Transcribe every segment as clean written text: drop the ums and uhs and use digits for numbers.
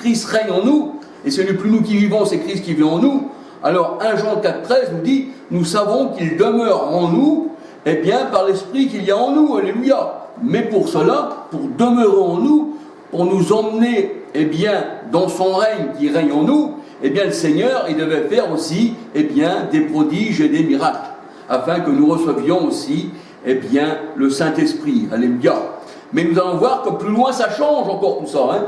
Christ règne en nous, et ce n'est plus nous qui vivons, c'est Christ qui vit en nous, alors 1 Jean 4,13 nous dit, nous savons qu'il demeure en nous, eh bien par l'Esprit qu'il y a en nous, alléluia. Mais pour cela, pour demeurer en nous, pour nous emmener, eh bien, dans son règne qui règne en nous, eh bien le Seigneur, il devait faire aussi, eh bien, des prodiges et des miracles, afin que nous recevions aussi, eh bien, le Saint-Esprit, alléluia. Mais nous allons voir que plus loin ça change encore tout ça, hein.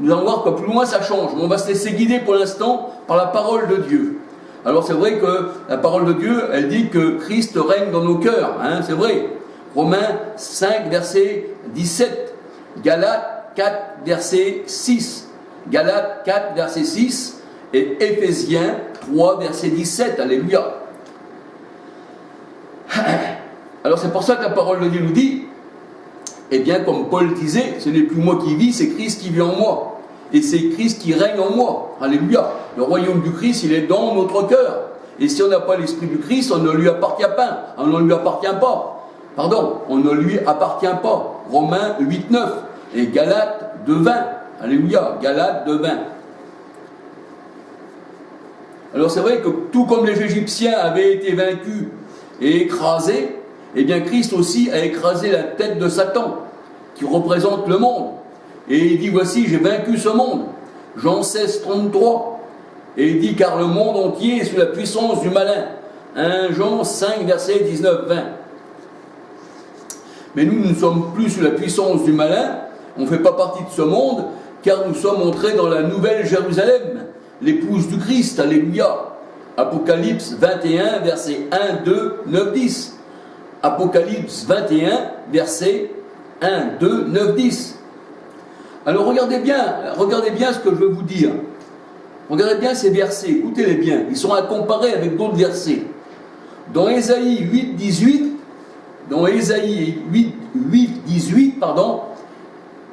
Nous allons voir que plus loin ça change, mais on va se laisser guider pour l'instant par la parole de Dieu. Alors c'est vrai que la parole de Dieu, elle dit que Christ règne dans nos cœurs, hein, c'est vrai. Romains 5, verset 17, Galates 4, verset 6, Galates 4, verset 6, et Éphésiens 3, verset 17, alléluia. Alors c'est pour ça que la parole de Dieu nous dit, eh bien comme Paul disait, ce n'est plus moi qui vis, c'est Christ qui vit en moi. Et c'est Christ qui règne en moi. Alléluia. Le royaume du Christ, il est dans notre cœur. Et si on n'a pas l'esprit du Christ, on ne lui appartient pas. On ne lui appartient pas. Pardon, on ne lui appartient pas. Romains 8, 9. Et Galates 2, 20. Alléluia. Galates 2, 20. Alors c'est vrai que tout comme les Égyptiens avaient été vaincus et écrasés, eh bien Christ aussi a écrasé la tête de Satan, qui représente le monde. Et il dit, voici, j'ai vaincu ce monde. Jean 16, 33. Et il dit, car le monde entier est sous la puissance du malin. 1 Jean 5, verset 19, 20. Mais nous ne sommes plus sous la puissance du malin. On ne fait pas partie de ce monde, car nous sommes entrés dans la nouvelle Jérusalem, l'épouse du Christ. Alléluia. Apocalypse 21, verset 1, 2, 9, 10. Apocalypse 21, verset 1, 2, 9, 10. Alors regardez bien ce que je veux vous dire. Regardez bien ces versets, écoutez-les bien. Ils sont à comparer avec d'autres versets. Dans Ésaïe 8, 18,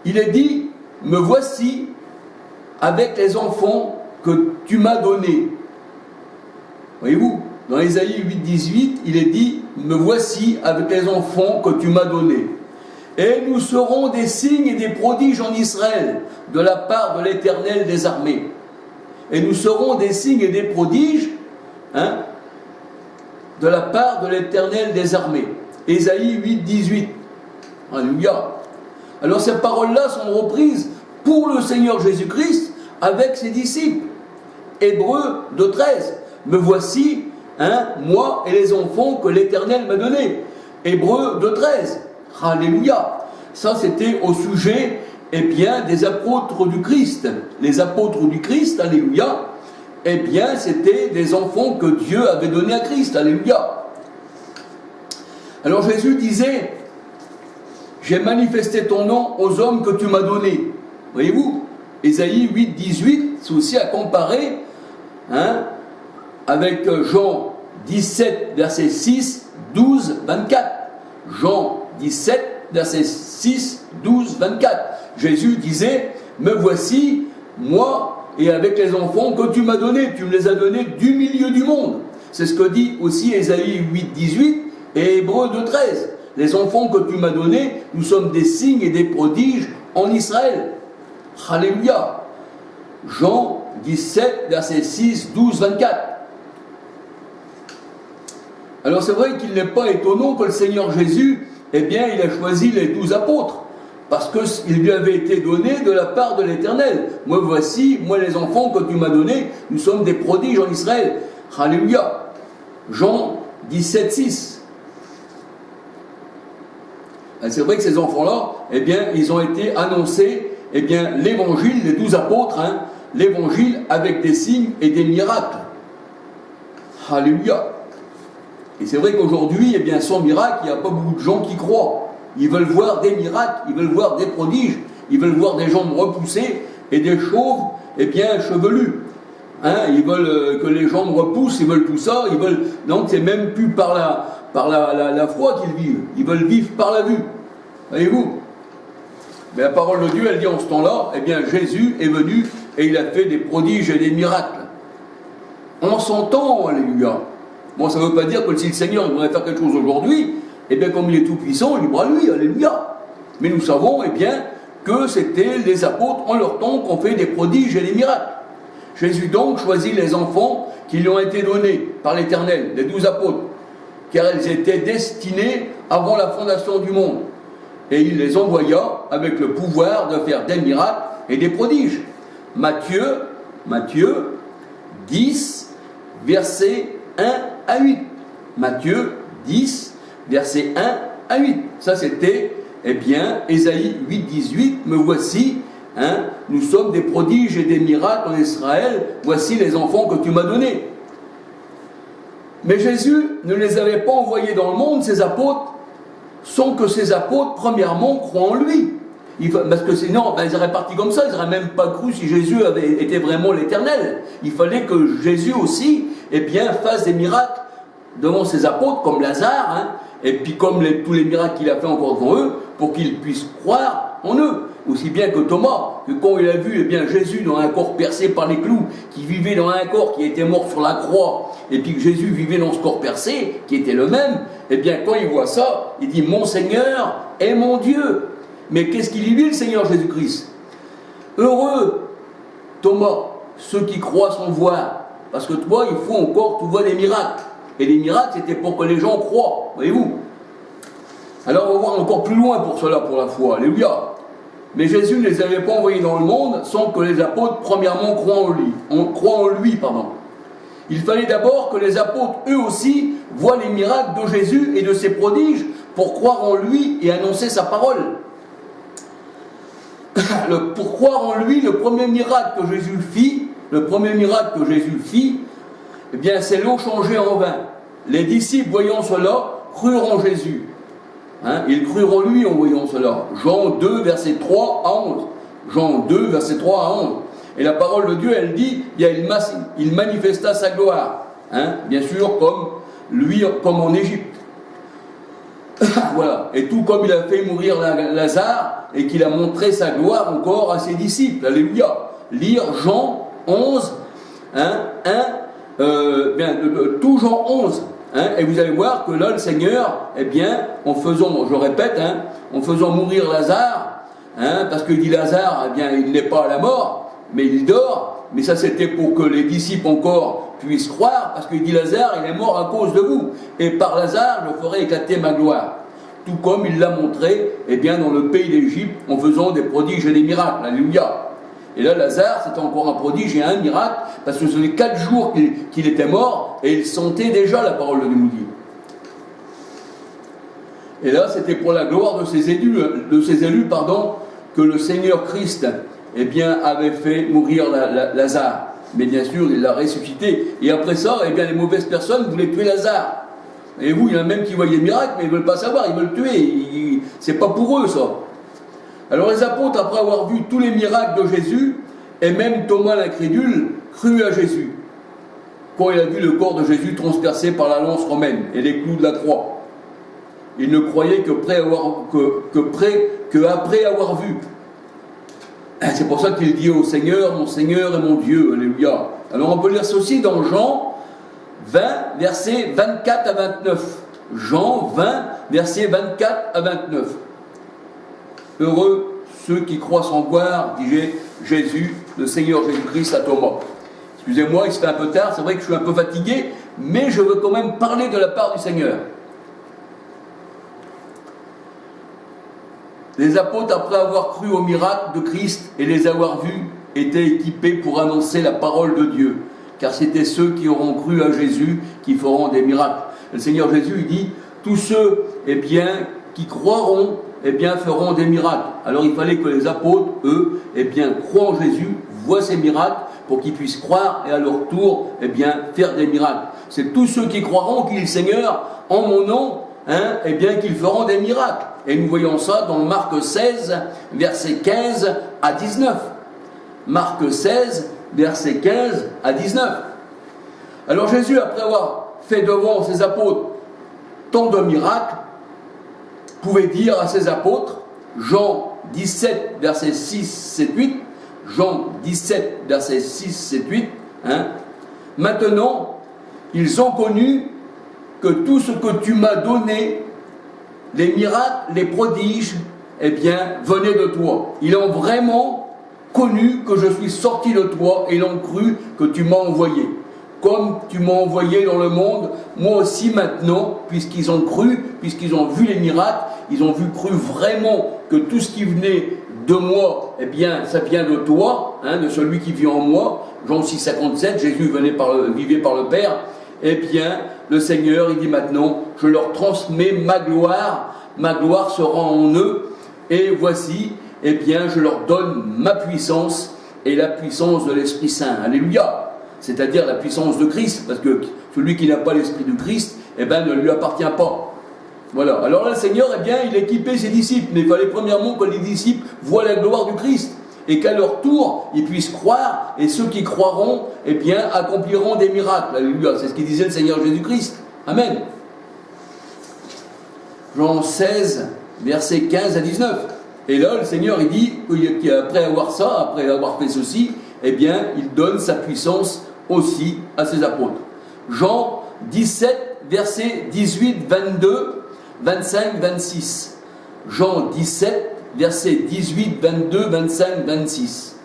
il est dit, me voici avec les enfants que tu m'as donnés. Voyez-vous, dans Ésaïe 8, 18, il est dit, me voici avec les enfants que tu m'as donnés. Et nous serons des signes et des prodiges en Israël, de la part de l'Éternel des armées. Et nous serons des signes et des prodiges, hein, de la part de l'Éternel des armées. Ésaïe 8, 18. Alléluia. Alors ces paroles-là sont reprises pour le Seigneur Jésus-Christ avec ses disciples. Hébreux 2, 13. Me voici, hein, moi et les enfants que l'Éternel m'a donnés. Hébreux 2, 13. Alléluia. Ça, c'était au sujet, eh bien, des apôtres du Christ. Les apôtres du Christ, alléluia, eh bien, c'était des enfants que Dieu avait donnés à Christ. Alléluia. Alors Jésus disait, j'ai manifesté ton nom aux hommes que tu m'as donnés. Voyez-vous, Ésaïe 8, 18, c'est aussi à comparer, hein, avec Jean 17, verset 6, 12, 24. Jean 17, verset 6, 12, 24. Jésus disait, me voici, moi, et avec les enfants que tu m'as donnés. Tu me les as donnés du milieu du monde. C'est ce que dit aussi Ésaïe 8, 18 et Hébreux 2, 13. Les enfants que tu m'as donnés, nous sommes des signes et des prodiges en Israël. Alléluia. Jean 17, verset 6, 12, 24. Alors c'est vrai qu'il n'est pas étonnant que le Seigneur Jésus, eh bien, il a choisi les 12 apôtres, parce qu'il lui avait été donné de la part de l'Éternel. Moi voici, moi les enfants que tu m'as donnés, nous sommes des prodiges en Israël. Alléluia. Jean 17, 6. C'est vrai que ces enfants-là, eh bien, ils ont été annoncés, eh bien, l'évangile, les 12 apôtres, hein, l'évangile avec des signes et des miracles. Alléluia. Et c'est vrai qu'aujourd'hui, eh bien, sans miracle, il n'y a pas beaucoup de gens qui croient. Ils veulent voir des miracles, ils veulent voir des prodiges, ils veulent voir des jambes repoussées et des chauves, eh bien, chevelus. Hein, ils veulent que les jambes repoussent, ils veulent tout ça, ils veulent... Donc c'est même plus par la foi qu'ils vivent. Ils veulent vivre par la vue. Voyez-vous? Mais la parole de Dieu, elle dit en ce temps-là, eh bien, Jésus est venu et il a fait des prodiges et des miracles. On s'entend, alléluia. Bon, ça ne veut pas dire que si le Seigneur voudrait faire quelque chose aujourd'hui, eh bien, comme il est tout puissant, libre à lui, alléluia. Mais nous savons, eh bien, que c'était les apôtres en leur temps qui ont fait des prodiges et des miracles. Jésus donc choisit les enfants qui lui ont été donnés par l'Éternel, les 12 apôtres, car ils étaient destinés avant la fondation du monde. Et il les envoya avec le pouvoir de faire des miracles et des prodiges. Matthieu 10, versets 1 à 8. Matthieu 10, versets 1 à 8. Ça c'était, Ésaïe 8, 18, me voici, nous sommes des prodiges et des miracles en Israël, voici les enfants que tu m'as donnés. Mais Jésus ne les avait pas envoyés dans le monde, ses apôtres, sans que ces apôtres, premièrement, croient en lui. Parce que sinon, ils seraient partis comme ça, ils n'auraient même pas cru si Jésus avait été vraiment l'Éternel. Il fallait que Jésus aussi, fasse des miracles devant ses apôtres, comme Lazare, et puis comme tous les miracles qu'il a fait encore devant eux, pour qu'ils puissent croire en eux. Aussi bien que Thomas, que quand il a vu Jésus dans un corps percé par les clous, qui vivait dans un corps qui était mort sur la croix, et puis que Jésus vivait dans ce corps percé, qui était le même, quand il voit ça, il dit « Mon Seigneur est mon Dieu ». Mais qu'est-ce qu'il y dit, le Seigneur Jésus-Christ? Heureux, Thomas, ceux qui croient sans voir. Parce que toi, il faut encore, tu vois des miracles. Et les miracles, c'était pour que les gens croient, voyez-vous. Alors, on va voir encore plus loin pour cela, pour la foi. Alléluia. Mais Jésus ne les avait pas envoyés dans le monde sans que les apôtres, premièrement, croient en lui. Il fallait d'abord que les apôtres, eux aussi, voient les miracles de Jésus et de ses prodiges pour croire en lui et annoncer sa parole. Pour croire en lui, le premier miracle que Jésus fit, c'est l'eau changée en vin. Les disciples, voyant cela, crurent en Jésus. Ils crurent en lui en voyant cela. Jean 2, verset 3 à 11. Jean 2, verset 3 à 11. Et la parole de Dieu, elle dit, il manifesta sa gloire. Bien sûr, comme en Égypte. Voilà. Et tout comme il a fait mourir Lazare, et qu'il a montré sa gloire encore à ses disciples. Alléluia. Lire Jean 11, tout Jean 11. Et vous allez voir que là, le Seigneur, en faisant mourir Lazare, parce qu'il dit Lazare, il n'est pas à la mort, mais il dort. Mais ça, c'était pour que les disciples encore puissent croire, parce qu'il dit Lazare, il est mort à cause de vous. Et par Lazare, je ferai éclater ma gloire. Tout comme il l'a montré, dans le pays d'Égypte, en faisant des prodiges et des miracles. Alléluia. Et là, Lazare, c'était encore un prodige et un miracle, parce que ce n'est 4 jours qu'il était mort, et il sentait déjà la parole de Dieu. Et là, c'était pour la gloire de ses élus, que le Seigneur Christ, avait fait mourir Lazare. Mais bien sûr, il l'a ressuscité. Et après ça, les mauvaises personnes voulaient tuer Lazare. Et vous, il y en a même qui voyaient le miracle, mais ils ne veulent pas savoir, ils veulent le tuer. C'est pas pour eux, ça. Alors les apôtres, après avoir vu tous les miracles de Jésus, et même Thomas l'incrédule, crut à Jésus, quand il a vu le corps de Jésus transpercé par la lance romaine et les clous de la croix. Il ne croyait qu'après avoir vu. C'est pour ça qu'il dit au Seigneur, mon Seigneur et mon Dieu. Alléluia. Alors on peut lire ceci dans Jean 20, versets 24 à 29. Jean 20, versets 24 à 29. Heureux ceux qui croient sans voir, dit Jésus, le Seigneur Jésus-Christ à Thomas. Excusez-moi, il se fait un peu tard, c'est vrai que je suis un peu fatigué, mais je veux quand même parler de la part du Seigneur. Les apôtres, après avoir cru au miracle de Christ et les avoir vus, étaient équipés pour annoncer la parole de Dieu. Car c'était ceux qui auront cru à Jésus qui feront des miracles. Le Seigneur Jésus, il dit, tous ceux, qui croiront, feront des miracles. Alors il fallait que les apôtres, eux, croient en Jésus, voient ces miracles, pour qu'ils puissent croire et à leur tour, faire des miracles. C'est tous ceux qui croiront qu'il est le Seigneur, en mon nom, qu'ils feront des miracles. Et nous voyons ça dans Marc 16, versets 15 à 19. Marc 16, versets 15 à 19. Alors Jésus, après avoir fait devant ses apôtres tant de miracles, pouvait dire à ses apôtres, Jean 17, versets 6, 7, 8, Jean 17, versets 6, 7, 8, maintenant, ils ont connu que tout ce que tu m'as donné, les miracles, les prodiges, eh bien, venait de toi. Ils ont vraiment connu que je suis sorti de toi et ils ont cru que tu m'as envoyé. Comme tu m'as envoyé dans le monde, moi aussi maintenant, puisqu'ils ont cru, puisqu'ils ont vu les miracles, ils ont cru vraiment que tout ce qui venait de moi, eh bien, ça vient de toi, de celui qui vit en moi. Jean 6,57, Jésus vivait par le Père. Eh bien, le Seigneur, il dit maintenant, je leur transmets ma gloire sera en eux, et voici, eh bien, je leur donne ma puissance et la puissance de l'Esprit Saint. Alléluia! C'est-à-dire la puissance de Christ, parce que celui qui n'a pas l'Esprit de Christ, eh bien, ne lui appartient pas. Voilà. Alors là, le Seigneur, eh bien, il équipait ses disciples, mais il fallait premièrement que les disciples voient la gloire du Christ, et qu'à leur tour, ils puissent croire, et ceux qui croiront, eh bien, accompliront des miracles. Alléluia. C'est ce qu'il disait le Seigneur Jésus-Christ. Amen. Jean 16, versets 15 à 19. Et là, le Seigneur, il dit, après avoir fait ceci, eh bien, il donne sa puissance aussi à ses apôtres. Jean 17, versets 18, 22, 25, 26. Jean 17, versets 18, 22, 25, 26.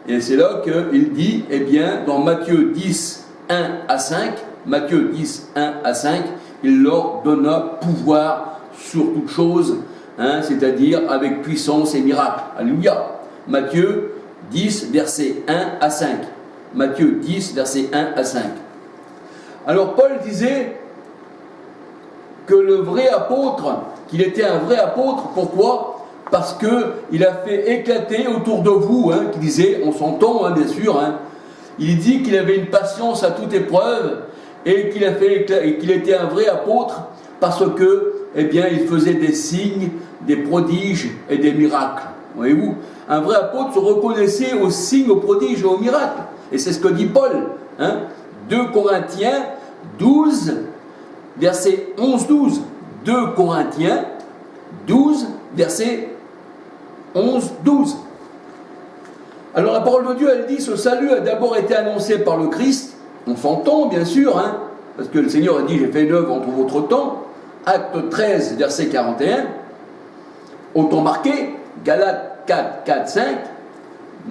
Et c'est là qu'il dit, eh bien, dans Matthieu 10, 1 à 5, Matthieu 10, 1 à 5, il leur donna pouvoir sur toute chose, c'est-à-dire avec puissance et miracle. Alléluia. Matthieu 10, versets 1 à 5. Matthieu 10, versets 1 à 5. Alors Paul disait que le vrai apôtre, qu'il était un vrai apôtre, pourquoi ? Parce qu'il a fait éclater autour de vous, qu'il disait, on s'entend bien sûr, il dit qu'il avait une patience à toute épreuve et qu'il était un vrai apôtre parce que, eh bien, il faisait des signes, des prodiges et des miracles. Voyez-vous ? Un vrai apôtre se reconnaissait aux signes, aux prodiges et aux miracles. Et c'est ce que dit Paul. 2 Corinthiens 12, verset 11-12. 2 Corinthiens 12, verset 11-12. Alors la parole de Dieu, elle dit, ce salut a d'abord été annoncé par le Christ. On s'entend, bien sûr, parce que le Seigneur a dit, j'ai fait une œuvre entre votre temps. Acte 13, verset 41. Au temps marqué, Galates 4, 4, 5,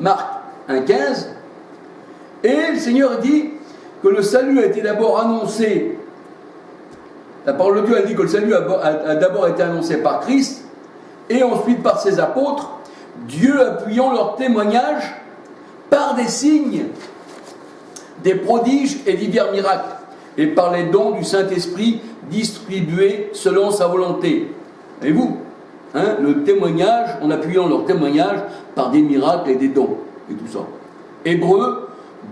Marc 1, 15. Et le Seigneur dit que le salut a été d'abord annoncé. La parole de Dieu a dit que le salut a d'abord été annoncé par Christ et ensuite par ses apôtres, Dieu appuyant leur témoignage par des signes, des prodiges et divers miracles, et par les dons du Saint-Esprit distribués selon sa volonté. Voyez-vous, le témoignage, en appuyant leur témoignage par des miracles et des dons, et tout ça. Hébreux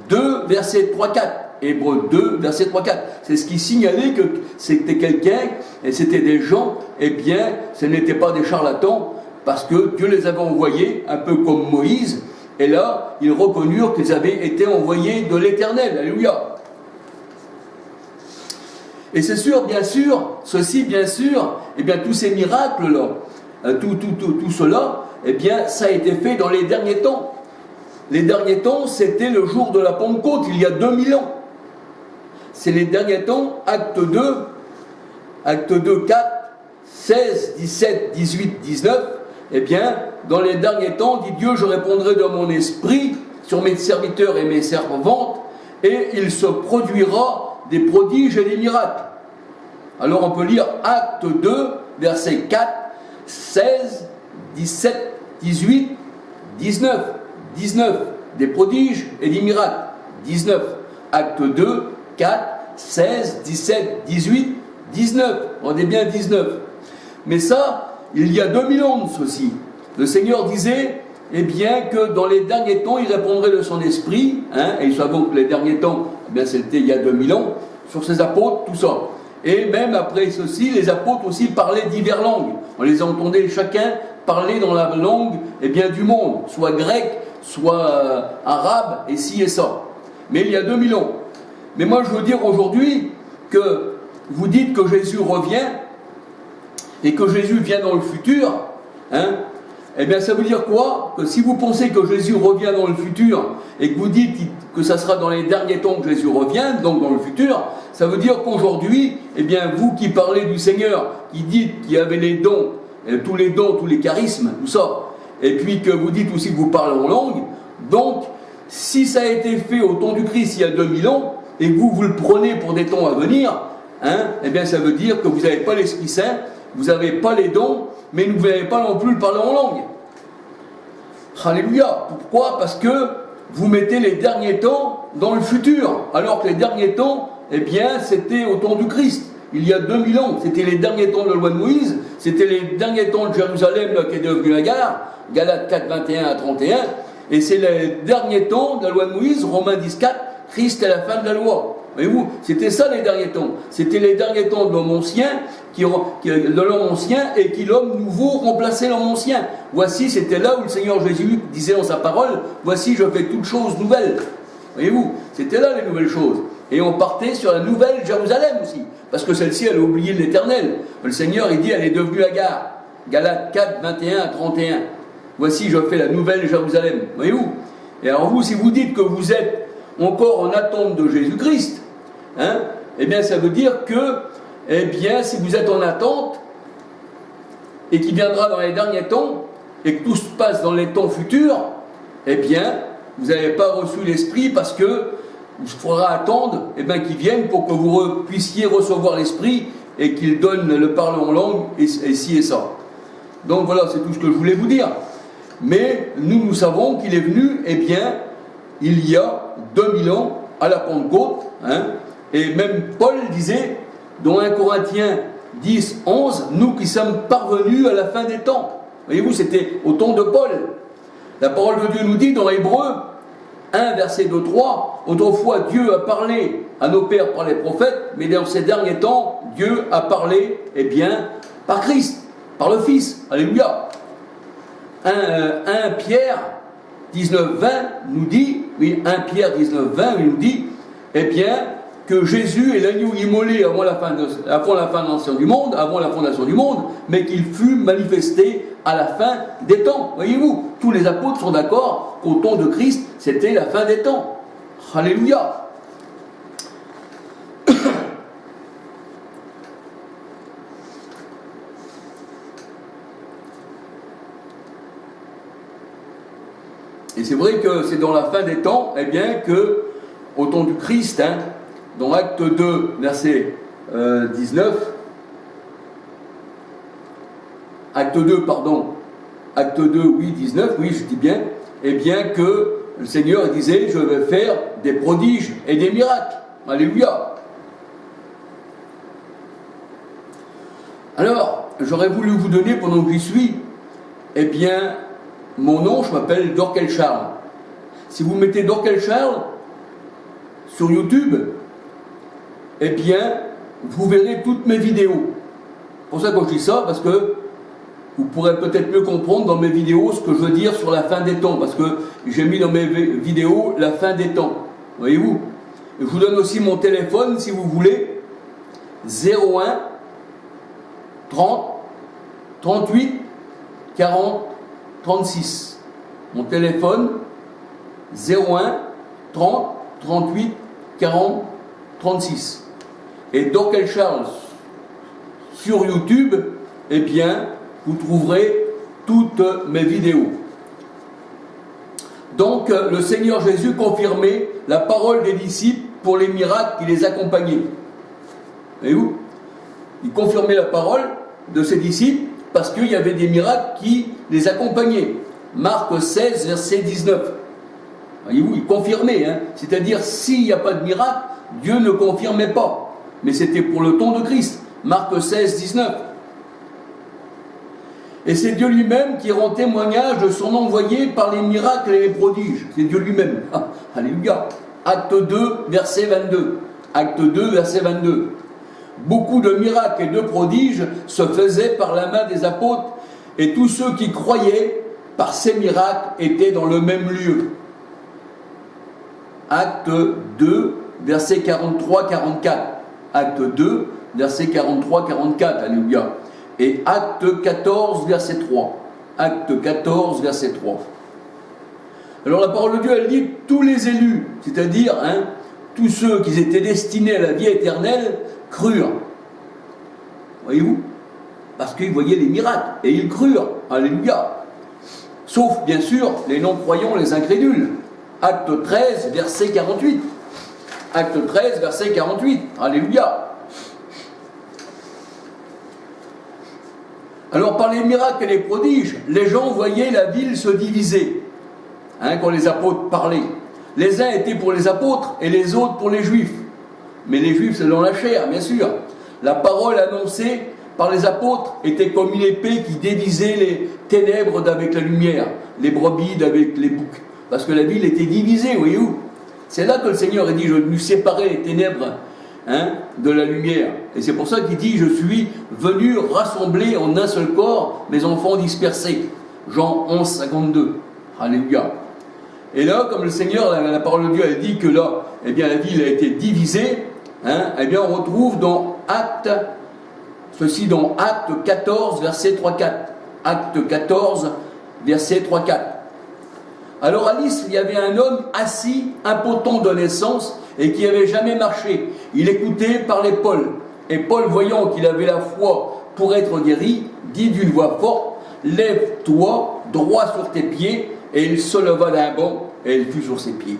2, verset 3-4. Hébreux 2, verset 3-4. C'est ce qui signalait que c'était quelqu'un, et c'était des gens, eh bien, ce n'étaient pas des charlatans, parce que Dieu les avait envoyés, un peu comme Moïse, et là, ils reconnurent qu'ils avaient été envoyés de l'Éternel. Alléluia. Et c'est sûr, bien sûr, ceci, bien sûr, eh bien, tous ces miracles-là, tout cela, eh bien, ça a été fait dans les derniers temps. Les derniers temps, c'était le jour de la Pentecôte, il y a 2000 ans. C'est les derniers temps, acte 2, 4, 16, 17, 18, 19, eh bien, dans les derniers temps, dit Dieu, je répondrai de mon esprit sur mes serviteurs et mes servantes, et il se produira des prodiges et des miracles. Alors on peut lire acte 2, verset 4, 16, 17, 18, 19. 19, des prodiges et des miracles. 19, acte 2, 4, 16, 17, 18, 19. On est bien 19. Mais ça, il y a 2000 ans ceci. Le Seigneur disait, eh bien, que dans les derniers temps, il répondrait de son esprit, et nous savons que les derniers temps, eh bien, c'était il y a 2000 ans, sur ses apôtres, tout ça. Et même après ceci, les apôtres aussi parlaient diverses langues. On les entendait chacun parler dans la langue, eh bien, du monde, soit grec, soit arabe, et ci et ça. Mais il y a 2000 ans. Mais moi, je veux dire aujourd'hui que vous dites que Jésus revient, et que Jésus vient dans le futur, eh bien, ça veut dire quoi ? Que si vous pensez que Jésus revient dans le futur, et que vous dites que ça sera dans les derniers temps que Jésus revient, donc dans le futur, ça veut dire qu'aujourd'hui, eh bien, vous qui parlez du Seigneur, qui dites qu'il y avait les dons, tous les dons, tous les charismes, tout ça, et puis que vous dites aussi que vous parlez en langue, donc, si ça a été fait au temps du Christ il y a 2000 ans, et que vous le prenez pour des temps à venir, eh bien ça veut dire que vous n'avez pas l'Esprit Saint, vous n'avez pas les dons, mais vous n'avez pas non plus le parler en langue. Alléluia. Pourquoi? Parce que vous mettez les derniers temps dans le futur, alors que les derniers temps, eh bien, c'était au temps du Christ. Il y a 2000 ans, c'était les derniers temps de la loi de Moïse, c'était les derniers temps de Jérusalem là, qui est devenue la gare, Galates 4, 21 à 31, et c'est les derniers temps de la loi de Moïse, Romains 10, 4, Christ est la fin de la loi. Voyez-vous, c'était ça les derniers temps. C'était les derniers temps de l'homme ancien, et qui l'homme nouveau remplaçait l'homme ancien. Voici, c'était là où le Seigneur Jésus disait dans sa parole, voici, je fais toutes choses nouvelles. Voyez-vous, c'était là les nouvelles choses. Et on partait sur la nouvelle Jérusalem aussi, parce que celle-ci, elle a oublié l'Éternel. Le Seigneur, il dit, elle est devenue la gare. Galates 4, 21 à 31. Voici, je fais la nouvelle Jérusalem. Voyez-vous. Et alors vous, si vous dites que vous êtes encore en attente de Jésus-Christ, eh bien, ça veut dire que, eh bien, si vous êtes en attente, et qu'il viendra dans les derniers temps, et que tout se passe dans les temps futurs, eh bien, vous n'avez pas reçu l'Esprit parce que il faudra attendre qu'il vienne pour que vous puissiez recevoir l'Esprit et qu'il donne le parler en langue et ci et ça. Donc voilà, c'est tout ce que je voulais vous dire. Mais nous savons qu'il est venu, eh bien, il y a 2000 ans à la Pentecôte, et même Paul disait, dans 1 Corinthiens 10, 11, nous qui sommes parvenus à la fin des temps. Voyez-vous, c'était au temps de Paul. La parole de Dieu nous dit dans Hébreux 1, verset 2, 3, autrefois Dieu a parlé à nos pères par les prophètes, mais dans ces derniers temps, Dieu a parlé, eh bien, par Christ, par le Fils. Alléluia. 1 Pierre 19, 20 nous dit, 1 Pierre 19, 20 il nous dit, eh bien, que Jésus est l'agneau immolé avant la fin avant la fondation du monde, mais qu'il fut manifesté à la fin des temps. Voyez-vous, tous les apôtres sont d'accord qu'au temps de Christ, c'était la fin des temps. Alléluia. Et c'est vrai que c'est dans la fin des temps, eh bien, que, au temps du Christ, dans Acte 2, verset 19, Acte 2, 19, oui, je dis bien, eh bien que le Seigneur disait, je vais faire des prodiges et des miracles. Alléluia. Alors, j'aurais voulu vous donner, pendant que j'y suis, eh bien, mon nom, je m'appelle Dorkel Charles. Si vous mettez Dorkel Charles sur YouTube, eh bien, vous verrez toutes mes vidéos. Pour ça que je dis ça, parce que vous pourrez peut-être mieux comprendre dans mes vidéos ce que je veux dire sur la fin des temps, parce que j'ai mis dans mes vidéos la fin des temps. Voyez-vous? Je vous donne aussi mon téléphone, si vous voulez, 01 30 38 40 36. Mon téléphone, 01 30 38 40 36. Et Dorkel Charles sur YouTube, eh bien, vous trouverez toutes mes vidéos. Donc, le Seigneur Jésus confirmait la parole des disciples pour les miracles qui les accompagnaient. Voyez-vous? Il confirmait la parole de ses disciples parce qu'il y avait des miracles qui les accompagnaient. Marc 16, verset 19. Voyez-vous, il confirmait. C'est-à-dire, s'il n'y a pas de miracle, Dieu ne confirmait pas. Mais c'était pour le temps de Christ. Marc 16, 19. Et c'est Dieu lui-même qui rend témoignage de son envoyé par les miracles et les prodiges. C'est Dieu lui-même. Ah, alléluia. Acte 2, verset 22. Acte 2, verset 22. Beaucoup de miracles et de prodiges se faisaient par la main des apôtres, et tous ceux qui croyaient par ces miracles étaient dans le même lieu. Acte 2, verset 43-44. Acte 2, verset 43-44. Alléluia. Et Acte 14, verset 3. Acte 14, verset 3. Alors la parole de Dieu, elle dit tous les élus, c'est-à-dire tous ceux qui étaient destinés à la vie éternelle, crurent. Voyez-vous? parce qu'ils voyaient les miracles, et ils crurent, alléluia. Sauf, bien sûr, les non-croyants, les incrédules. Acte 13, verset 48. Acte 13, verset 48, alléluia. Alors, par les miracles et les prodiges, les gens voyaient la ville se diviser, quand les apôtres parlaient. Les uns étaient pour les apôtres et les autres pour les juifs. Mais les juifs, c'est dans la chair, bien sûr. La parole annoncée par les apôtres était comme une épée qui dévisait les ténèbres d'avec la lumière, les brebis d'avec les boucs. Parce que la ville était divisée, voyez-vous. C'est là que le Seigneur a dit, je vais séparer les ténèbres de la lumière. Et c'est pour ça qu'il dit, je suis venu rassembler en un seul corps mes enfants dispersés. Jean 11, 52. Alléluia. Et là, comme le Seigneur, la parole de Dieu, elle dit que là, eh bien, la ville a été divisée, eh bien, on retrouve dans Acte 14, verset 3-4. Acte 14, verset 3-4. Alors à Lystre, il y avait un homme assis, impotent de naissance, et qui n'avait jamais marché. Il écoutait parler Paul. Et Paul, voyant qu'il avait la foi pour être guéri, dit d'une voix forte, « Lève-toi, droit sur tes pieds », et il se leva d'un bond, et il fut sur ses pieds.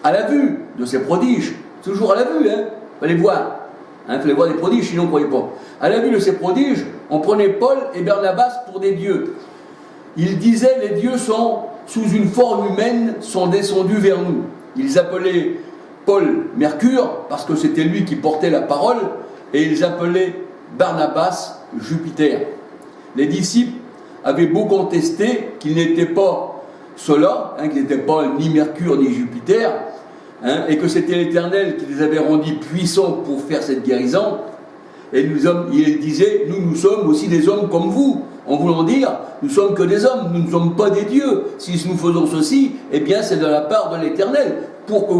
À la vue de ces prodiges, toujours à la vue, fallait voir. Fallait voir des prodiges, sinon on ne croyait pas. À la vue de ces prodiges, on prenait Paul et Barnabas pour des dieux. Ils disaient, les dieux sont, sous une forme humaine, sont descendus vers nous. Ils appelaient Paul Mercure, parce que c'était lui qui portait la parole, et ils appelaient Barnabas Jupiter. Les disciples avaient beau contester qu'ils n'étaient pas cela, qu'ils n'étaient pas ni Mercure ni Jupiter, et que c'était l'Éternel qui les avait rendus puissants pour faire cette guérison. Et il disait, nous sommes aussi des hommes comme vous, en voulant dire, nous sommes que des hommes, nous ne sommes pas des dieux. Si nous faisons ceci, eh bien c'est de la part de l'Éternel, pour que